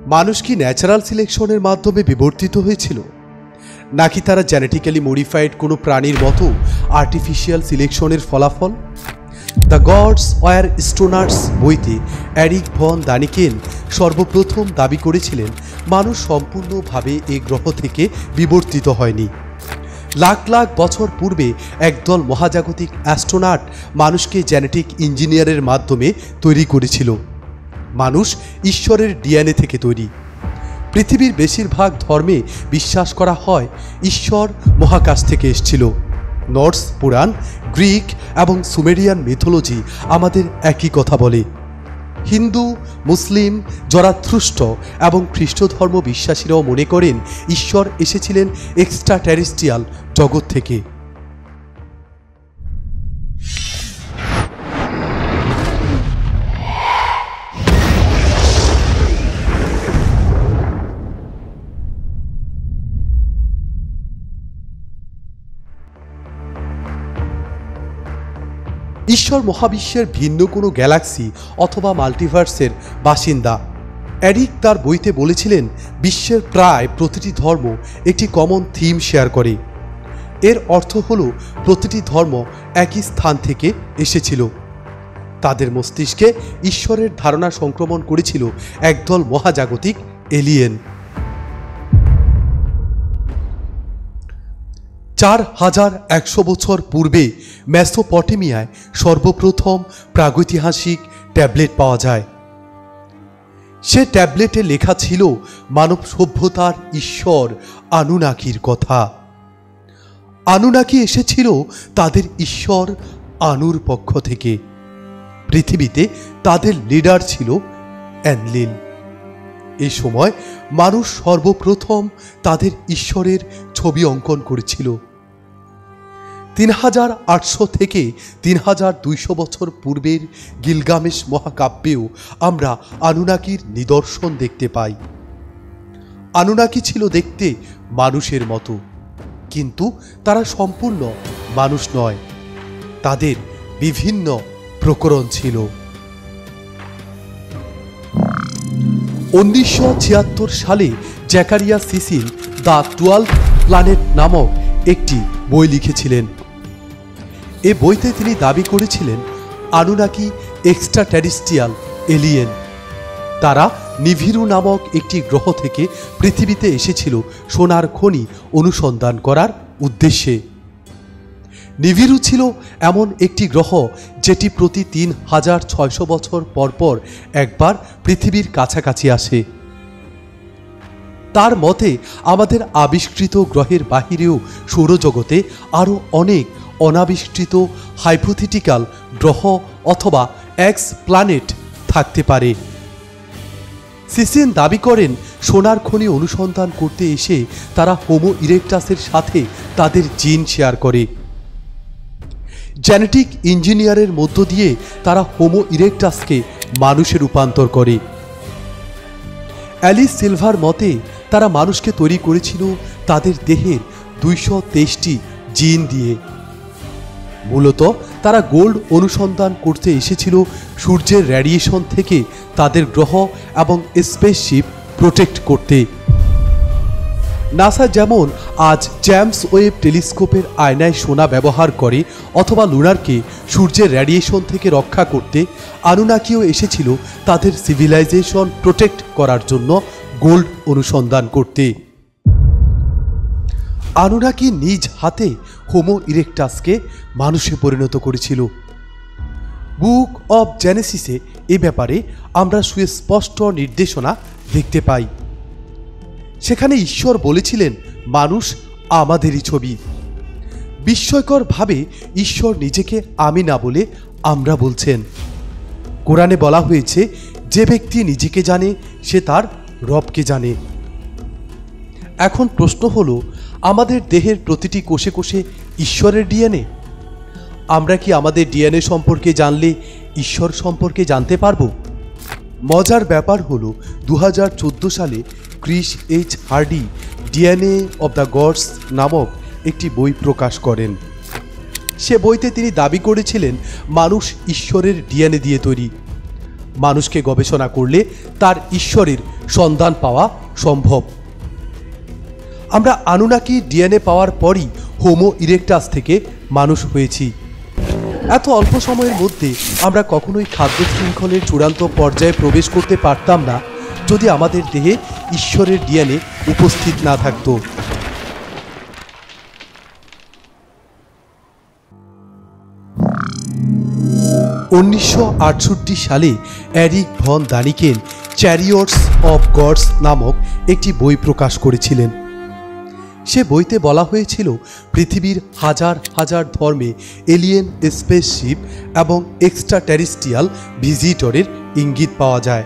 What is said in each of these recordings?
মানুষ কি ন্যাচারাল সিলেকশনের মাধ্যমে বিবর্তিত হয়েছিল, নাকি তারা জেনেটিক্যালি মডিফাইড কোনো প্রাণীর মতো আর্টিফিশিয়াল সিলেকশনের ফলাফল? দ্য গডস ওয়ার স্টোনার্স বইতে এরিক ভন দানিকেন সর্বপ্রথম দাবি করেছিলেন মানুষ সম্পূর্ণভাবে এই গ্রহ থেকে বিবর্তিত হয়নি। লাখ লাখ বছর পূর্বে একদল মহাজাগতিক অ্যাস্ট্রোনট মানুষকে জেনেটিক ইঞ্জিনিয়ারের মাধ্যমে তৈরি করেছিল। মানুষ ঈশ্বরের ডিএনএ থেকে তৈরি। পৃথিবীর বেশিরভাগ ধর্মে বিশ্বাস করা হয় ঈশ্বর মহাকাশ থেকে এসেছিল। নর্স পুরাণ, গ্রিক এবং সুমেরিয়ান মিথোলজি আমাদের একই কথা বলে। হিন্দু, মুসলিম, জরাথ্রুষ্ট এবং খ্রিস্ট ধর্ম বিশ্বাসীরাও মনে করেন ঈশ্বর এসেছিলেন এক্সট্রা টেরেস্ট্রিয়াল জগৎ থেকে। ঈশ্বর মহাবিশ্বের ভিন্ন কোনো গ্যালাক্সি অথবা মাল্টিভার্সের বাসিন্দা। এরিক তার বইতে বলেছিলেন বিশ্বের প্রায় প্রতিটি ধর্ম একটি কমন থিম শেয়ার করে। এর অর্থ হল প্রতিটি ধর্ম একই স্থান থেকে এসেছিল। তাদের মস্তিষ্কে ঈশ্বরের ধারণা সংক্রমণ করেছিল একদল মহাজাগতিক এলিয়েন। 4100 বছর পূর্বে মেসোপটেমিয়ায় সর্বপ্রথম প্রাগৈতিহাসিক ট্যাবলেট পাওয়া যায়। সে ট্যাবলেটে লেখা ছিল মানব সভ্যতার ঈশ্বর আনুনাকির কথা। আনুনাকি এসেছিল তাদের ঈশ্বর আনুর পক্ষ থেকে। পৃথিবীতে তাদের লিডার ছিল এনলিল। এই সময় মানুষ সর্বপ্রথম তাদের ঈশ্বরের ছবি অঙ্কন করেছিল। 3800 থেকে 3200 বছর পূর্বের গিলগামেশ মহাকাব্যেও আমরা আনুনাকির নিদর্শন দেখতে পাই। আনুনাকি ছিল দেখতে মানুষের মতো, কিন্তু তারা সম্পূর্ণ মানুষ নয়। তাদের বিভিন্ন প্রকরণ ছিল। 1976 সালে জ্যাকারিয়া সিসিল দ্য 12 প্ল্যানেট নামক একটি বই লিখেছিলেন। এ বইতে তিনি দাবি করেছিলেন আনুনাকি এক্সট্রা টেরেস্ট্রিয়াল এলিয়েন। তারা নিভিরু নামক একটি গ্রহ থেকে পৃথিবীতে এসেছিল সোনার খনি অনুসন্ধান করার উদ্দেশ্যে। নিভিরু ছিল এমন একটি গ্রহ যেটি প্রতি 3600 বছর পর পর একবার পৃথিবীর কাছাকাছি আসে। তার মতে আমাদের আবিষ্কৃত গ্রহের বাহিরেও সৌরজগতে আরও অনেক অনাবিষ্কৃত হাইপোথেটিক্যাল গ্রহ অথবা এক্স প্ল্যানেট থাকতে পারে। সিসিন দাবি করেন সোনার খনি অনুসন্ধান করতে এসে তারা হোমো ইরেকটাসের সাথে তাদের জিন শেয়ার করে। জেনেটিক ইঞ্জিনিয়ারের মধ্য দিয়ে তারা হোমো ইরেকটাসকে মানুষে রূপান্তর করে। অ্যালিস সিলভার মতে তারা মানুষকে তৈরি করেছিল তাদের দেহের 223টি জিন দিয়ে। মূলত তারা গোল্ড অনুসন্ধান করতে এসেছিল সূর্যের রেডিয়েশন থেকে তাদের গ্রহ এবং স্পেসশিপ প্রোটেক্ট করতে। নাসা যেমন আজ জেমস ওয়েব টেলিস্কোপের আয়নায় সোনা ব্যবহার করে অথবা লুনারকে সূর্যের রেডিয়েশন থেকে রক্ষা করতে, আনুনাকিও এসেছিল তাদের সিভিলাইজেশন প্রোটেক্ট করার জন্য গোল্ড অনুসন্ধান করতে। আনুনাকি নিজ হাতে হোমো ইরেকটাসকে মানুষে পরিণত করেছিল। বুক অব জেনেসিসে এ ব্যাপারে আমরা সুস্পষ্ট নির্দেশনা দেখতে পাই। সেখানে ঈশ্বর বলেছিলেন মানুষ আমাদেরই ছবি। বিস্ময়করভাবে ঈশ্বর নিজেকে আমি না বলে আমরা বলছেন। কোরআনে বলা হয়েছে যে ব্যক্তি নিজেকে জানে সে তার রবকে জানে। এখন প্রশ্ন হলো, আমাদের দেহের প্রতিটি কোষে কোষে ঈশ্বরের ডিএনএ। আমরা কি আমাদের ডিএনএ সম্পর্কে জানলে ঈশ্বর সম্পর্কে জানতে পারবো? মজার ব্যাপার হলো 2014 সালে Chris H Hardy DNA of the Gods নামক একটি বই প্রকাশ করেন। সে বইতে তিনি দাবি করেছিলেন মানুষ ঈশ্বরের ডিএনএ দিয়ে তৈরি। মানুষকে গবেষণা করলে তার ঈশ্বরের সন্ধান পাওয়া সম্ভব। আমরা আনুনাকি ডিএনএ পাওয়ার পরই হোমো ইরেক্টাস থেকে মানুষ হয়েছি। এত অল্প সময়ের মধ্যে আমরা কখনোই খাদ্য শৃঙ্খলের চূড়ান্ত পর্যায়ে প্রবেশ করতে পারতাম না যদি আমাদের দেহে ঈশ্বরের ডিএনএ উপস্থিত না থাকত। (1968 সালে Erich von Daniken chariots of gods নামক একটি বই প্রকাশ করেছিলেন। সে বইতে বলা হয়েছিল পৃথিবীর হাজার হাজার ধর্মে এলিয়েন স্পেসশিপ এবং এক্সট্রা টেরিস্ট্রিয়াল ভিজিটরের ইঙ্গিত পাওয়া যায়।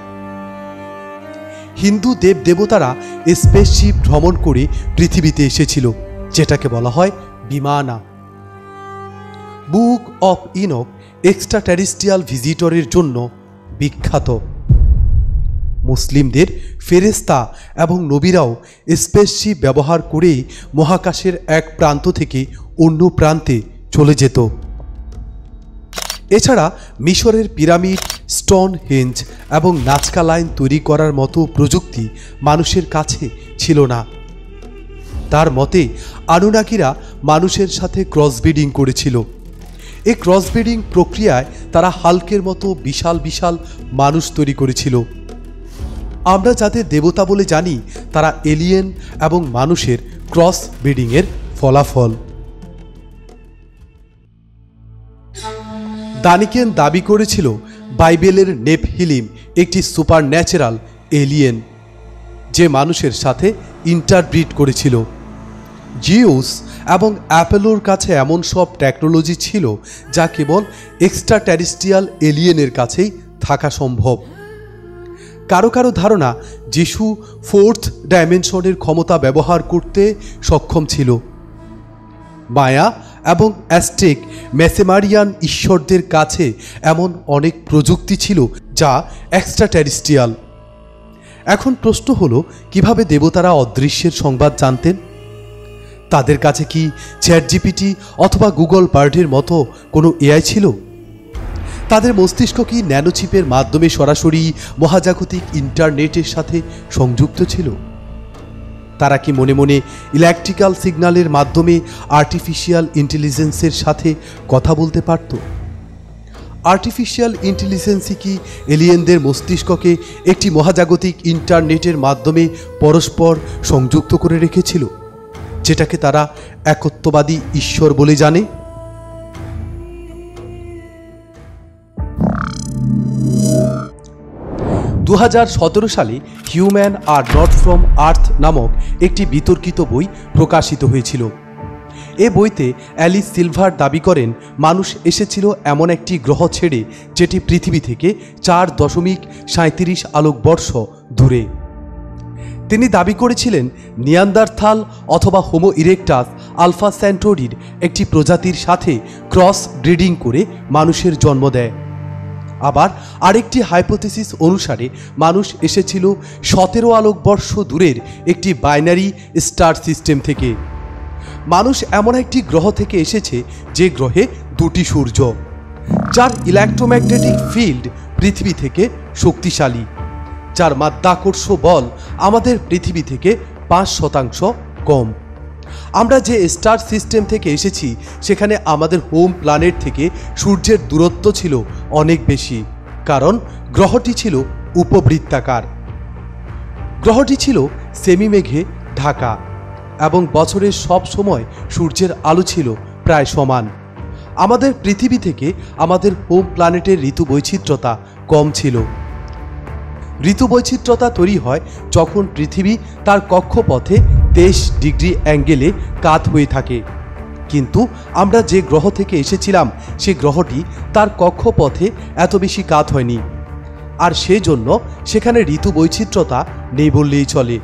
হিন্দু দেবদেবতারা স্পেসশিপ ভ্রমণ করে পৃথিবীতে এসেছিল, যেটাকে বলা হয় বিমানা। Book of Enoch extraterrestrial ভিজিটরের জন্য বিখ্যাত। মুসলিমদের ফেরেশতা এবং নবীরাও স্পেসশিপ ব্যবহার করেই মহাকাশের এক প্রান্ত থেকে অন্য প্রান্তে চলে যেত। এছাড়া মিশরের পিরামিড, স্টোনহেঞ্জ এবং নাজকা লাইন তৈরি করার মতো প্রযুক্তি মানুষের কাছে ছিল না। তার মতে আনুনাকিরা মানুষের সাথে ক্রসব্রিডিং করেছিল। এই ক্রসব্রিডিং প্রক্রিয়ায় তারা হাল্কের মতো বিশাল বিশাল মানুষ তৈরি করেছিল। আমরা যাদের দেবতা বলে জানি তারা এলিয়েন এবং মানুষের ক্রস ব্রিডিংয়ের ফলাফল। দানিকেন দাবি করেছিল বাইবেলের নেপহিলিম একটি সুপারন্যাচারাল এলিয়েন যে মানুষের সাথে ইন্টারব্রিড করেছিল। জিউস এবং অ্যাপোলোর কাছে এমন সব টেকনোলজি ছিল যা কেবল এক্সট্রা টেরিস্ট্রিয়াল এলিয়েনের কাছেই থাকা সম্ভব। কারো কারো ধারণা যিশু ফোর্থ ডাইমেনশনের ক্ষমতা ব্যবহার করতে সক্ষম ছিল। মায়া এবং অ্যাজটেক মেসেমারিয়ান ঈশ্বরদের কাছে এমন অনেক প্রযুক্তি ছিল যা এক্সট্রা টেরিস্ট্রিয়াল। এখন প্রশ্ন হলো, কিভাবে দেবতারা অদৃশ্যের সংবাদ জানতেন? তাদের কাছে কি চ্যাটজিপিটি অথবা গুগল বার্ডের মতো কোনো এআই ছিল? তাদের মস্তিষ্ক কি ন্যানোচিপের মাধ্যমে সরাসরি মহাজাগতিক ইন্টারনেটের সাথে সংযুক্ত ছিল? তারা কি মনে মনে ইলেকট্রিক্যাল সিগন্যালের মাধ্যমে আর্টিফিশিয়াল ইন্টেলিজেন্সের সাথে কথা বলতে পারত? আর্টিফিশিয়াল ইন্টেলিজেন্সই কি এলিয়েনদের মস্তিষ্ককে একটি মহাজাগতিক ইন্টারনেটের মাধ্যমে পরস্পর সংযুক্ত করে রেখেছিল, যেটাকে তারা একত্ববাদী ঈশ্বর বলে জানে? দু সালে হিউম্যান আর নট ফ্রম আর্থ নামক একটি বিতর্কিত বই প্রকাশিত হয়েছিল। এ বইতে অ্যালিস সিলভার দাবি করেন মানুষ এসেছিল এমন একটি গ্রহ ছেড়ে যেটি পৃথিবী থেকে 4.37 আলোকবর্ষ দূরে। তিনি দাবি করেছিলেন নিয়ান্দারথাল অথবা হোমো ইরেক্টাস আলফা সেন্টোরির একটি প্রজাতির সাথে ক্রস ব্রিডিং করে মানুষের জন্ম দেয়। আবার আরেকটি হাইপোথেসিস অনুসারে মানুষ এসেছিল 17 আলোকবর্ষ দূরের একটি বাইনারি স্টার সিস্টেম থেকে। মানুষ এমন একটি গ্রহ থেকে এসেছে যে গ্রহে দুটি সূর্য, যার ইলেকট্রোম্যাগনেটিক ফিল্ড পৃথিবী থেকে শক্তিশালী, যার মাধ্যাকর্ষ বল আমাদের পৃথিবী থেকে 5% কম। আমরা যে স্টার সিস্টেম থেকে এসেছি সেখানে আমাদের হোম প্ল্যানেট থেকে সূর্যের দূরত্ব ছিল অনেক বেশি, কারণ গ্রহটি ছিল উপবৃত্তাকার। গ্রহটি ছিল সেমিমেঘে ঢাকা এবং বছরের সব সময় সূর্যের আলো ছিল প্রায় সমান। আমাদের পৃথিবী থেকে আমাদের হোম প্ল্যানেটের ঋতু বৈচিত্র্যতা কম ছিল। ঋতু বৈচিত্র্যতা তৈরি হয় যখন পৃথিবী তার কক্ষপথে 23 ডিগ্রি অ্যাঙ্গেলে কাত হয়ে থাকে, কিন্তু আমরা যে গ্রহ থেকে এসেছিলাম সে গ্রহটি তার কক্ষপথে এত বেশি কাত হয়নি, আর সেজন্য সেখানে ঋতু বৈচিত্র্যতা নেই বললেই চলে।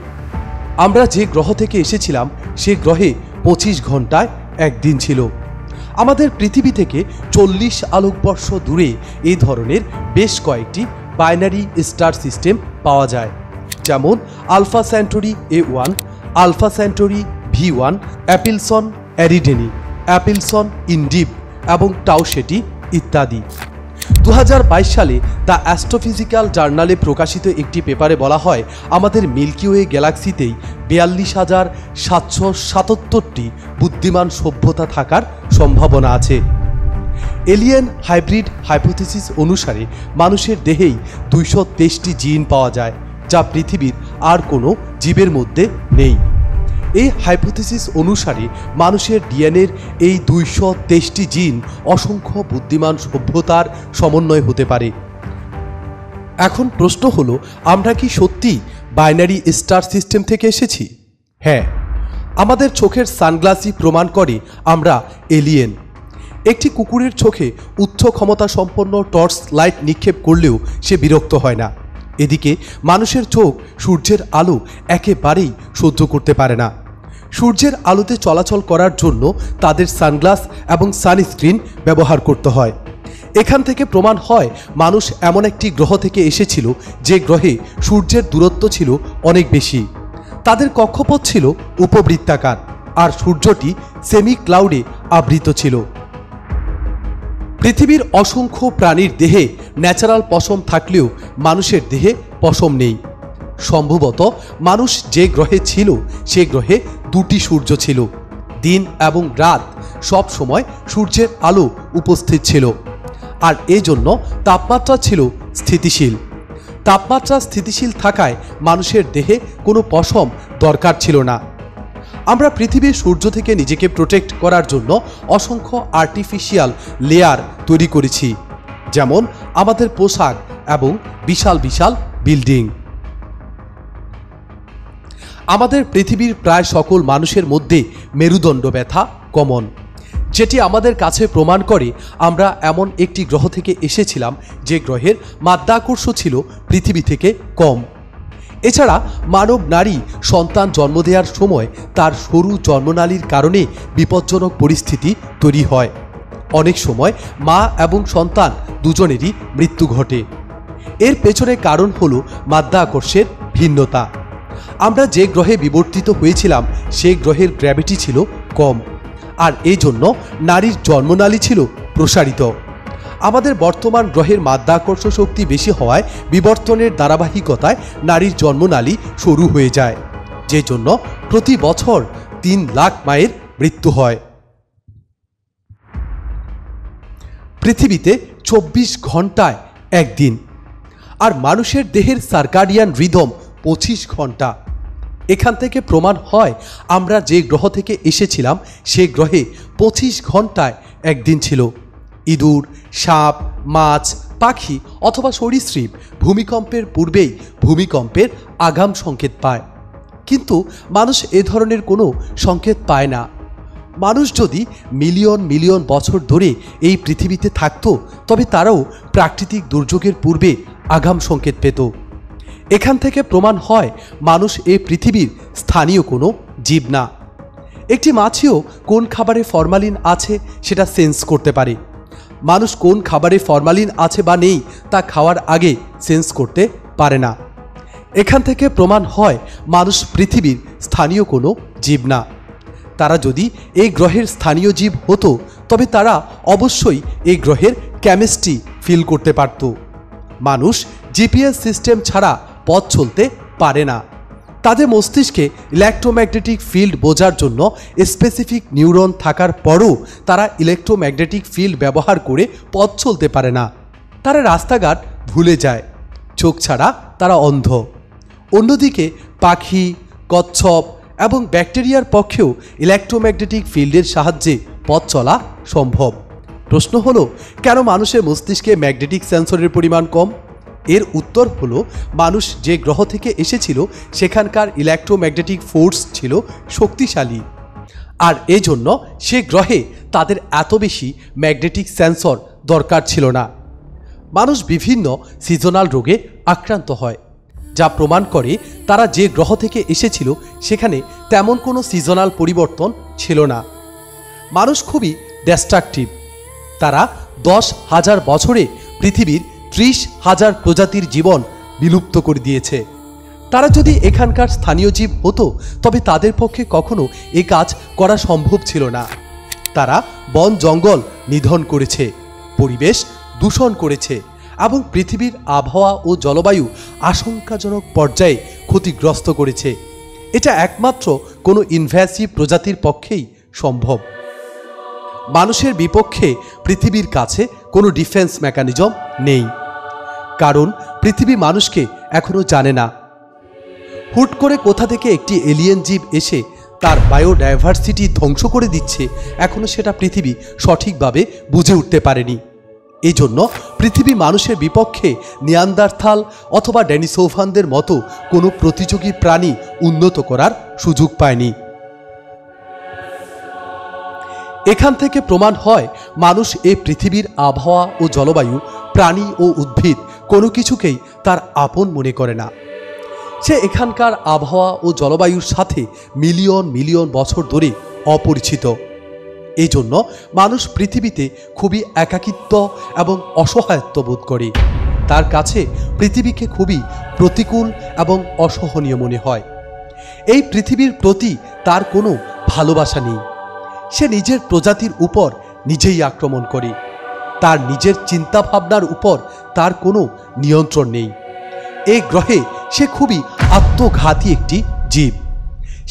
আমরা যে গ্রহ থেকে এসেছিলাম সে গ্রহে 25 ঘন্টায় একদিন ছিল। আমাদের পৃথিবী থেকে 40 আলোকবর্ষ দূরে এই ধরনের বেশ কয়েকটি বাইনারি স্টার সিস্টেম পাওয়া যায়, যেমন alpha Centauri A1, alpha Centauri V1, অ্যাপিলসন এরিডেনি, অ্যাপিলসন ইন্ডিপ এবং টাউসেটি ইত্যাদি। 2022 সালে দ্য অ্যাস্ট্রোফিজিক্যাল জার্নালে প্রকাশিত একটি পেপারে বলা হয় আমাদের মিল্কি ওয়ে গ্যালাক্সিতেই 42,777টি বুদ্ধিমান সভ্যতা থাকার সম্ভাবনা আছে। এলিয়েন হাইব্রিড হাইপোথিসিস অনুসারে মানুষের দেহেই 223টি জিন পাওয়া যায়, যা পৃথিবীর আর কোনো জীবের মধ্যে নেই। এই হাইপোথিসিস অনুসারে মানুষের ডিএনএর এই 223টি জিন অসংখ্য বুদ্ধিমান সভ্যতার সমন্বয় হতে পারে। এখন প্রশ্ন হলো, আমরা কি সত্যি বাইনারি স্টার সিস্টেম থেকে এসেছি? হ্যাঁ, আমাদের চোখের সানগ্লাসই প্রমাণ করে আমরা এলিয়েন। একটি কুকুরের চোখে উচ্চ ক্ষমতা সম্পন্ন টর্চ লাইট নিক্ষেপ করলেও সে বিরক্ত হয় না। এদিকে মানুষের চোখ সূর্যের আলো একেবারেই সহ্য করতে পারে না। সূর্যের আলোতে চলাচল করার জন্য তাদের সানগ্লাস এবং সানস্ক্রিন ব্যবহার করতে হয়। এখান থেকে প্রমাণ হয় মানুষ এমন একটি গ্রহ থেকে এসেছিল যে গ্রহে সূর্যের দূরত্ব ছিল অনেক বেশি। তাদের কক্ষপথ ছিল উপবৃত্তাকার আর সূর্যটি সেমি ক্লাউডে আবৃত ছিল। পৃথিবীর অসংখ্য প্রাণীর দেহে ন্যাচারাল পশম থাকলেও মানুষের দেহে পশম নেই। সম্ভবত মানুষ যে গ্রহে ছিল সে গ্রহে দুটি সূর্য ছিল। দিন এবং রাত সব সময় সূর্যের আলো উপস্থিত ছিল, আর এজন্য তাপমাত্রা ছিল স্থিতিশীল। তাপমাত্রা স্থিতিশীল থাকায় মানুষের দেহে কোনো পশম দরকার ছিল না। আমরা পৃথিবীর সূর্য থেকে নিজেকে প্রোটেক্ট করার জন্য অসংখ্য আর্টিফিশিয়াল লেয়ার তৈরি করেছি, যেমন আমাদের পোশাক এবং বিশাল বিশাল বিল্ডিং। আমাদের পৃথিবীর প্রায় সকল মানুষের মধ্যে মেরুদণ্ড ব্যথা কমন, যেটি আমাদের কাছে প্রমাণ করে আমরা এমন একটি গ্রহ থেকে এসেছিলাম যে গ্রহের মাধ্যাকর্ষণ ছিল পৃথিবী থেকে কম। এছাড়া মানব নারী সন্তান জন্ম দেওয়ার সময় তার সরু জন্মনালীর কারণে বিপজ্জনক পরিস্থিতি তৈরি হয়। অনেক সময় মা এবং সন্তান দুজনেরই মৃত্যু ঘটে। এর পেছনে কারণ হলো মাধ্যাকর্ষণের ভিন্নতা। আমরা যে গ্রহে বিবর্তিত হয়েছিলাম সেই গ্রহের গ্র্যাভিটি ছিল কম, আর এই জন্য নারীর জন্মনালী ছিল প্রসারিত। আমাদের বর্তমান গ্রহের মাধ্যাকর্ষণ শক্তি বেশি হওয়ায় বিবর্তনের ধারাবাহিকতায় নারীর জন্মনালী সরু হয়ে যায়, যে জন্য প্রতি বছর 3 লাখ মায়ের মৃত্যু হয়। পৃথিবীতে 24 ঘন্টায় একদিন, আর মানুষের দেহের সার্কাডিয়ান রিদম 25 ঘন্টা। এখান থেকে প্রমাণ হয় আমরা যে গ্রহ থেকে এসেছিলাম সে গ্রহে 25 ঘন্টায় একদিন ছিল। ইঁদুর, সাপ, মাছ, পাখি অথবা সরীসৃপ ভূমিকম্পের পূর্বেই ভূমিকম্পের আগাম সংকেত পায়, কিন্তু মানুষ এ ধরনের কোনো সংকেত পায় না। মানুষ যদি মিলিয়ন মিলিয়ন বছর ধরে এই পৃথিবীতে থাকতো তবে তারাও প্রাকৃতিক দুর্যোগের পূর্বে আগাম সংকেত পেত। এখান থেকে প্রমাণ হয় মানুষ এই পৃথিবীর স্থানীয় কোনো জীব না। একটি মাছিও কোন খাবারে ফরমালিন আছে সেটা সেন্স করতে পারে। মানুষ কোন খাবারে ফরমালিন আছে বা নেই তা খাওয়ার আগে সেন্স করতে পারে না। এখান থেকে প্রমাণ হয় মানুষ পৃথিবীর স্থানীয় কোনো জীব না। তারা যদি এই গ্রহের স্থানীয় জীব হতো তবে তারা অবশ্যই এই গ্রহের কেমিস্ট্রি ফিল করতে পারত। মানুষ জিপিএস সিস্টেম ছাড়া পথ চলতে পারে না। তাদের মস্তিষ্কে ইলেকট্রোম্যাগনেটিক ফিল্ড বোঝার জন্য স্পেসিফিক নিউরন থাকার পরও তারা ইলেকট্রোম্যাগনেটিক ফিল্ড ব্যবহার করে পথ চলতে পারে না। তারা রাস্তাঘাট ভুলে যায়, চোখ ছাড়া তারা অন্ধ। অন্যদিকে পাখি, কচ্ছপ এবং ব্যাকটেরিয়ার পক্ষেও ইলেকট্রোম্যাগনেটিক ফিল্ডের সাহায্যে পথ চলা সম্ভব। প্রশ্ন হলো, কেন মানুষের মস্তিষ্কে ম্যাগনেটিক সেন্সরের পরিমাণ কম? এর উত্তর হলো, মানুষ যে গ্রহ থেকে এসেছিল সেখানকার ইলেকট্রোম্যাগনেটিক ফোর্স ছিল শক্তিশালী, আর এজন্য সে গ্রহে তাদের এত বেশি ম্যাগনেটিক সেন্সর দরকার ছিল না। মানুষ বিভিন্ন সিজনাল রোগে আক্রান্ত হয়, যা প্রমাণ করে তারা যে গ্রহ থেকে এসেছিল সেখানে তেমন কোনো সিজনাল পরিবর্তন ছিল না। মানুষ খুবই ডিস্ট্রাকটিভ। তারা 10,000 বছরে পৃথিবীর 30,000 প্রজাতির জীবন বিলুপ্ত করে দিয়েছে। তারা যদি এখানকার স্থানীয় জীব হতো তবে তাদের পক্ষে কখনো এই কাজ করা সম্ভব ছিল না। তারা বন জঙ্গল নিধন করেছে, পরিবেশ দূষণ করেছে এবং পৃথিবীর আবহাওয়া ও জলবায়ু আশঙ্কাজনক পর্যায়ে ক্ষতিগ্রস্ত করেছে। এটা একমাত্র কোনো ইনভ্যাসিভ প্রজাতির পক্ষেই সম্ভব। মানুষের বিপক্ষে পৃথিবীর কাছে কোনো ডিফেন্স মেকানিজম নেই, কারণ পৃথিবী মানুষকে এখনো জানে না। হুট করে কোথা থেকে একটি এলিয়েন জীব এসে তার বায়োডাইভার্সিটি ধ্বংস করে দিচ্ছে, এখনো সেটা পৃথিবী সঠিকভাবে বুঝে উঠতে পারেনি। এই জন্য পৃথিবী মানুষের বিপক্ষে নিয়ান্দারথাল অথবা ডেনিসোভানদের মতো কোনো প্রতিযোগী প্রাণী উন্নত করার সুযোগ পায়নি। এখান থেকে প্রমাণ হয় মানুষ এই পৃথিবীর আবহাওয়া ও জলবায়ু, প্রাণী ও উদ্ভিদ কোনো কিছুকেই তার আপন মনে করে না। সে এখানকার আবহাওয়া ও জলবায়ুর সাথে মিলিয়ন মিলিয়ন বছর ধরে অপরিচিত। এই জন্য মানুষ পৃথিবীতে খুবই একাকিত্ব এবং অসহায়ত্ব বোধ করে। তার কাছে পৃথিবীকে খুবই প্রতিকূল এবং অসহনীয় মনে হয়। এই পৃথিবীর প্রতি তার কোনো ভালোবাসা নেই। সে নিজের প্রজাতির উপর নিজেই আক্রমণ করে। তার নিজের চিন্তাভাবনার উপর তার কোনো নিয়ন্ত্রণ নেই। এই গ্রহে সে খুবই আত্মঘাতী একটি জীব।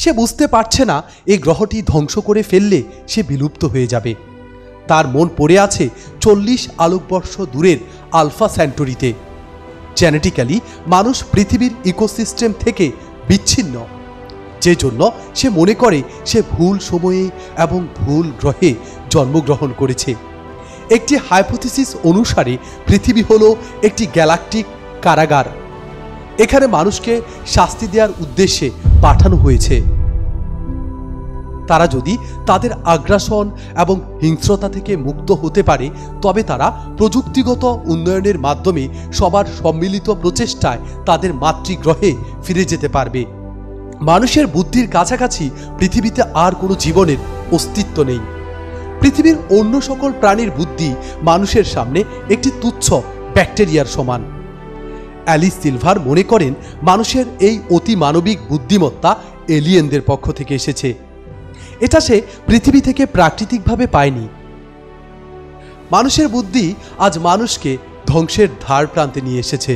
সে বুঝতে পারছে না এই গ্রহটি ধ্বংস করে ফেললে সে বিলুপ্ত হয়ে যাবে। তার মন পড়ে আছে 40 আলোকবর্ষ দূরের আলফা সেন্টুরিতে। জেনেটিক্যালি মানুষ পৃথিবীর ইকোসিস্টেম থেকে বিচ্ছিন্ন, যে জন্য সে মনে করে সে ভুল সময়ে এবং ভুল গ্রহে জন্মগ্রহণ করেছে। একটি হাইপোথিসিস অনুসারে পৃথিবী হলো একটি গ্যালাকটিক কারাগার। এখানে মানুষকে শাস্তি দেওয়ার উদ্দেশ্যে পাঠানো হয়েছে। তারা যদি তাদের আগ্রাসন এবং হিংস্রতা থেকে মুক্ত হতে পারে, তবে তারা প্রযুক্তিগত উন্নয়নের মাধ্যমে সবার সম্মিলিত প্রচেষ্টায় তাদের মাতৃগ্রহে ফিরে যেতে পারবে। মানুষের বুদ্ধির কাছাকাছি পৃথিবীতে আর কোনো জীবনের অস্তিত্ব নেই। পৃথিবীর অন্য সকল প্রাণীর বুদ্ধি মানুষের সামনে একটি তুচ্ছ ব্যাকটেরিয়ার সমান। অ্যালিস সিলভার মনে করেন মানুষের এই অতিমানবিক বুদ্ধিমত্তা এলিয়েনদের পক্ষ থেকে এসেছে। এটা সে পৃথিবী থেকে প্রাকৃতিকভাবে পায়নি। মানুষের বুদ্ধি আজ মানুষকে ধ্বংসের ধার প্রান্তে নিয়ে এসেছে।